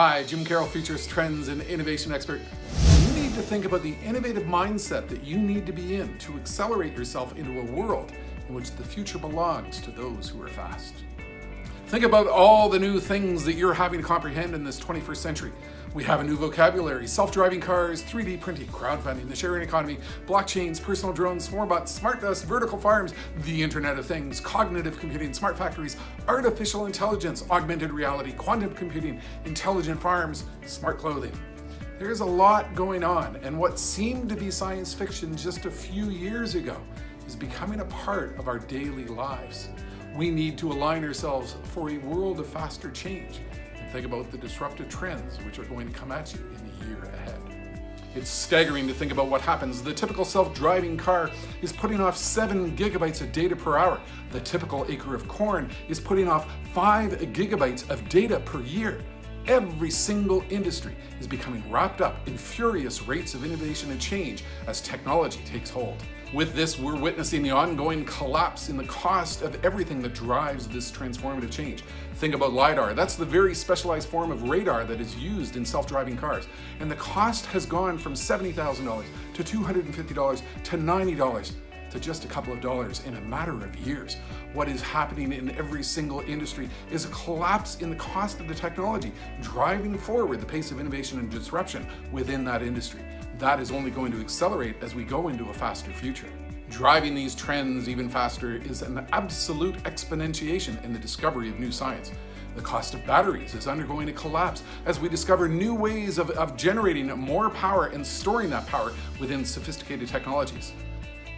Hi, Jim Carroll, Futurist Trends and Innovation Expert. You need to think about the innovative mindset that you need to be in to accelerate yourself into a world in which the future belongs to those who are fast. Think about all the new things that you're having to comprehend in this 21st century. We have a new vocabulary: self-driving cars, 3D printing, crowdfunding, the sharing economy, blockchains, personal drones, swarmbots, smart dust, vertical farms, the Internet of Things, cognitive computing, smart factories, artificial intelligence, augmented reality, quantum computing, intelligent farms, smart clothing. There's a lot going on, and what seemed to be science fiction just a few years ago is becoming a part of our daily lives. We need to align ourselves for a world of faster change and think about the disruptive trends which are going to come at you in the year ahead. It's staggering to think about what happens. The typical self-driving car is putting off 7 gigabytes of data per hour. The typical acre of corn is putting off 5 gigabytes of data per year. Every single industry is becoming wrapped up in furious rates of innovation and change as technology takes hold. With this, we're witnessing the ongoing collapse in the cost of everything that drives this transformative change. Think about LiDAR. That's the very specialized form of radar that is used in self-driving cars. And the cost has gone from $70,000 to $250 to $90 to just a couple of dollars in a matter of years. What is happening in every single industry is a collapse in the cost of the technology, driving forward the pace of innovation and disruption within that industry. That is only going to accelerate as we go into a faster future. Driving these trends even faster is an absolute exponentiation in the discovery of new science. The cost of batteries is undergoing a collapse as we discover new ways of generating more power and storing that power within sophisticated technologies.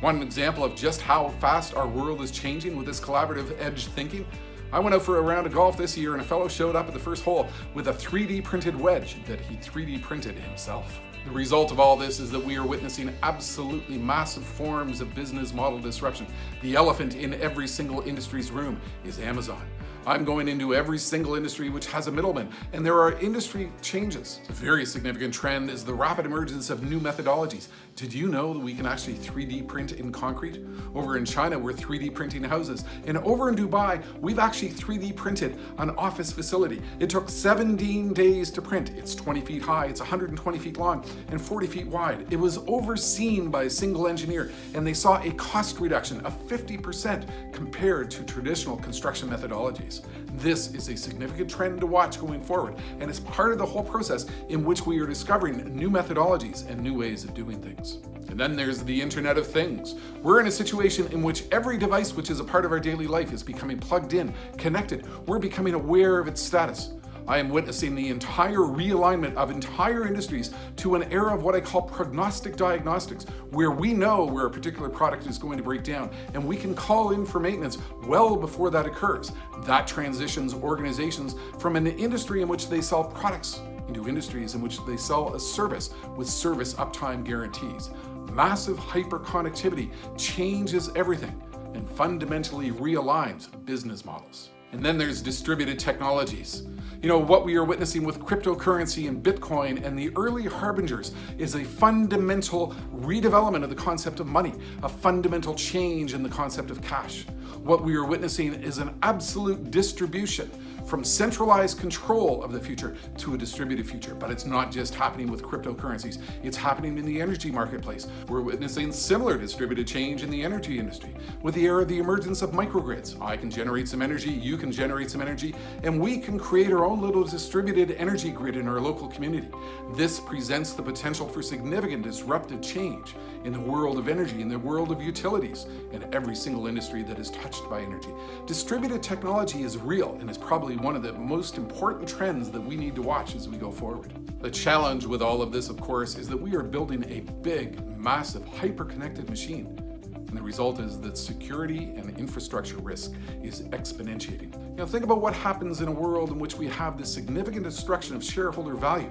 One example of just how fast our world is changing with this collaborative edge thinking: I went out for a round of golf this year and a fellow showed up at the first hole with a 3D printed wedge that he 3D printed himself. The result of all this is that we are witnessing absolutely massive forms of business model disruption. The elephant in every single industry's room is Amazon. I'm going into every single industry which has a middleman, and there are industry changes. A very significant trend is the rapid emergence of new methodologies. Did you know that we can actually 3D print in concrete? Over in China, we're 3D printing houses. And over in Dubai, we've actually 3D printed an office facility. It took 17 days to print. It's 20 feet high, it's 120 feet long, and 40 feet wide. It was overseen by a single engineer, and they saw a cost reduction of 50% compared to traditional construction methodologies. This is a significant trend to watch going forward, and it's part of the whole process in which we are discovering new methodologies and new ways of doing things. And then there's the Internet of Things. We're in a situation in which every device which is a part of our daily life is becoming plugged in, connected. We're becoming aware of its status. I am witnessing the entire realignment of entire industries to an era of what I call prognostic diagnostics, where we know where a particular product is going to break down, and we can call in for maintenance well before that occurs. That transitions organizations from an industry in which they sell products into industries in which they sell a service with service uptime guarantees. Massive hyperconnectivity changes everything and fundamentally realigns business models. And then there's distributed technologies. You know, what we are witnessing with cryptocurrency and Bitcoin and the early harbingers is a fundamental redevelopment of the concept of money, a fundamental change in the concept of cash. What we are witnessing is an absolute distribution from centralized control of the future to a distributed future. But it's not just happening with cryptocurrencies, it's happening in the energy marketplace. We're witnessing similar distributed change in the energy industry with the era of the emergence of microgrids. I can generate some energy, you can generate some energy, and we can create our own little distributed energy grid in our local community. This presents the potential for significant disruptive change in the world of energy, in the world of utilities, and every single industry that is touched by energy. Distributed technology is real and is probably one of the most important trends that we need to watch as we go forward. The challenge with all of this, of course, is that we are building a big, massive, hyper-connected machine. And the result is that security and infrastructure risk is exponentiating. You know, think about what happens in a world in which we have this significant destruction of shareholder value,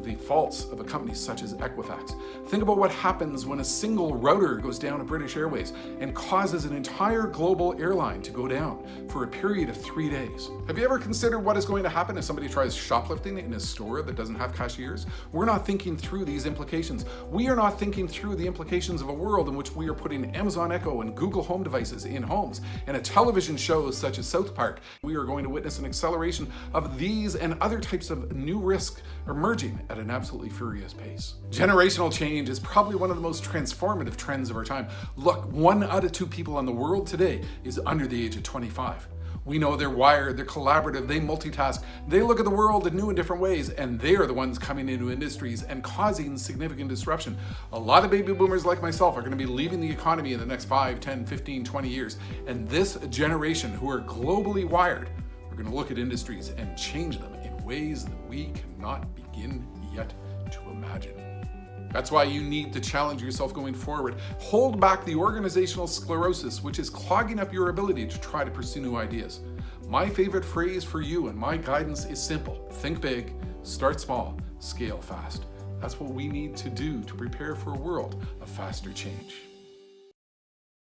of the faults of a company such as Equifax. Think about what happens when a single router goes down at British Airways and causes an entire global airline to go down for a period of 3 days. Have you ever considered what is going to happen if somebody tries shoplifting in a store that doesn't have cashiers? We're not thinking through these implications. We are not thinking through the implications of a world in which we are putting Amazon Echo and Google Home devices in homes, and a television shows such as South Park. We are going to witness an acceleration of these and other types of new risk emerging at an absolutely furious pace. Generational change is probably one of the most transformative trends of our time. Look, 1 out of 2 people in the world today is under the age of 25. We know they're wired, they're collaborative, they multitask, they look at the world in new and different ways, and they're the ones coming into industries and causing significant disruption. A lot of baby boomers like myself are going to be leaving the economy in the next 5, 10, 15, 20 years. And this generation, who are globally wired, are going to look at industries and change them in ways that we cannot begin yet to imagine. That's why you need to challenge yourself going forward. Hold back the organizational sclerosis, which is clogging up your ability to try to pursue new ideas. My favorite phrase for you and my guidance is simple. Think big, start small, scale fast. That's what we need to do to prepare for a world of faster change.